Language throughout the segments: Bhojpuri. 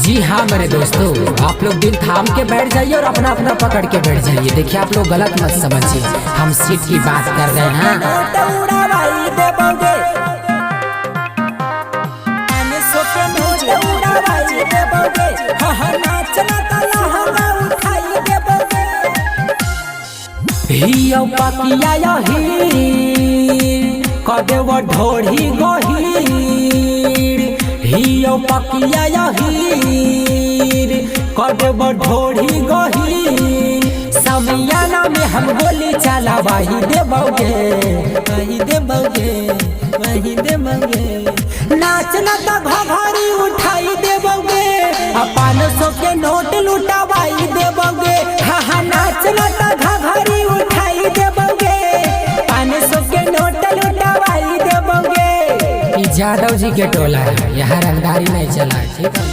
जी हाँ मेरे दोस्तों, आप लोग दिल थाम के बैठ जाइए और अपना अपना पकड़ के बैठ जाइए। देखिए आप लोग गलत मत समझिए, हम सीट की बात कर रहे हैं। कदे वो ढोढ़ी गहीर हियो पकिया यहीर कदे वो ढोढ़ी गहीर समियाना में हम गोली चला वही देबोगे वही देबोगे वही देबोगे। नाचना तो घघरी उठाई देबोगे, 500 के नोट लुटावाई देबोगे। हाँ नाचना तो घघरी उठाई देबोगे, 500 के नोट लुटावाई देबोगे। यादव जी के टोला है, यहाँ रंगदारी नहीं चला, ठीक है।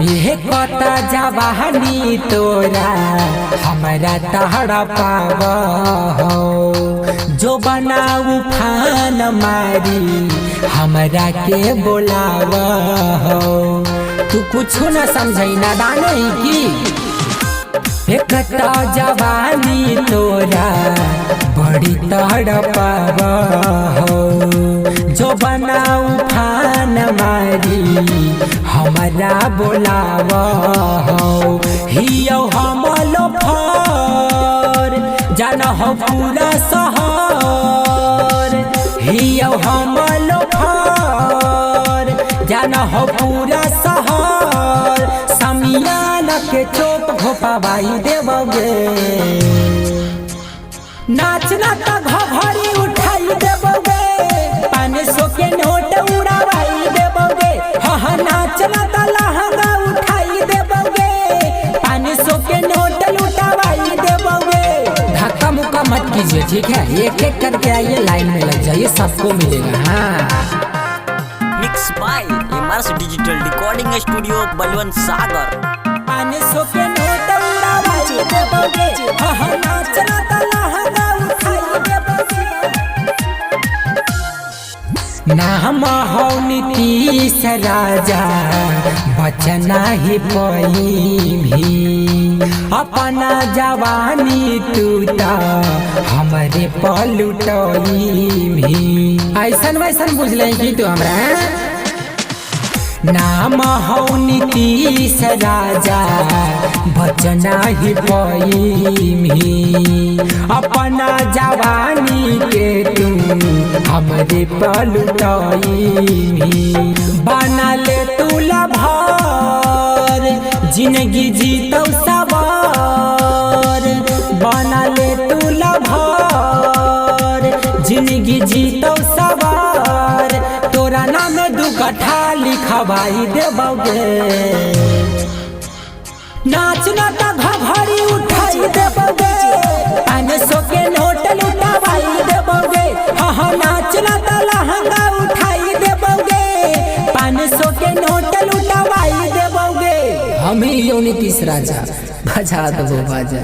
ये कता जवानी तोरा हमारा तहरा पाव हो, जो बनाऊ फान मारी हमारा के बोलाव हो। तू कुछ न समझई ना डाले की एक जवानी तोरा बड़ी तड़पाव हो, जो बनाऊ फान मारी हमारा बोलाव हो। हियो हमलो फर जान हो पूरा शहर, हियो हमलो फर जान हो पूरा शहर। समियाना के चोट घोपावाई देबोगे, नाचना तो घघरी उठाई देबोगे, 500 के नोट उड़ावाई देबोगे। हाँ नाचना तो लहंगा उठाई देबोगे, 500 के नोट लुटावाई देबोगे। धक्का मुक्का मत कीजिए, ठीक है, एक एक करके आइए, लाइन में लग जाइए, सबको मिलेगा। हाँ mix by MRS digital recording studio Balwant Sagar. 500 के नोट उड़ावाई देबोगे, हाँ नाचना तो लहंगा उठाई देबोगे। नाम हो नीतीश राजा बचना ही पई भी, अपना जवानी टूटा हमारे पलुटई भी। ऐसन वैसन बुझले कि तू हमरा नाम हो नीतीश राजा बचना ही पई भी, अपना जवानी के तू हमरे पलुटई भी। बना ले तू लभर जिंदगी जीतो सवार, बना ले तू लभर जिंदगी जीतो सवार। तोरा नाम 2 कट्ठा लिखवाई देबोगे, नाचना तो घघरी उठाई देबोगे, 500 के नोट लुटावाई देबोगे। हाँ नाचना तो लहंगा उठाई देबोगे, 500 के नोट लुटावाई देबोगे। हम ही नीतीश राजा बजा दो बाजा।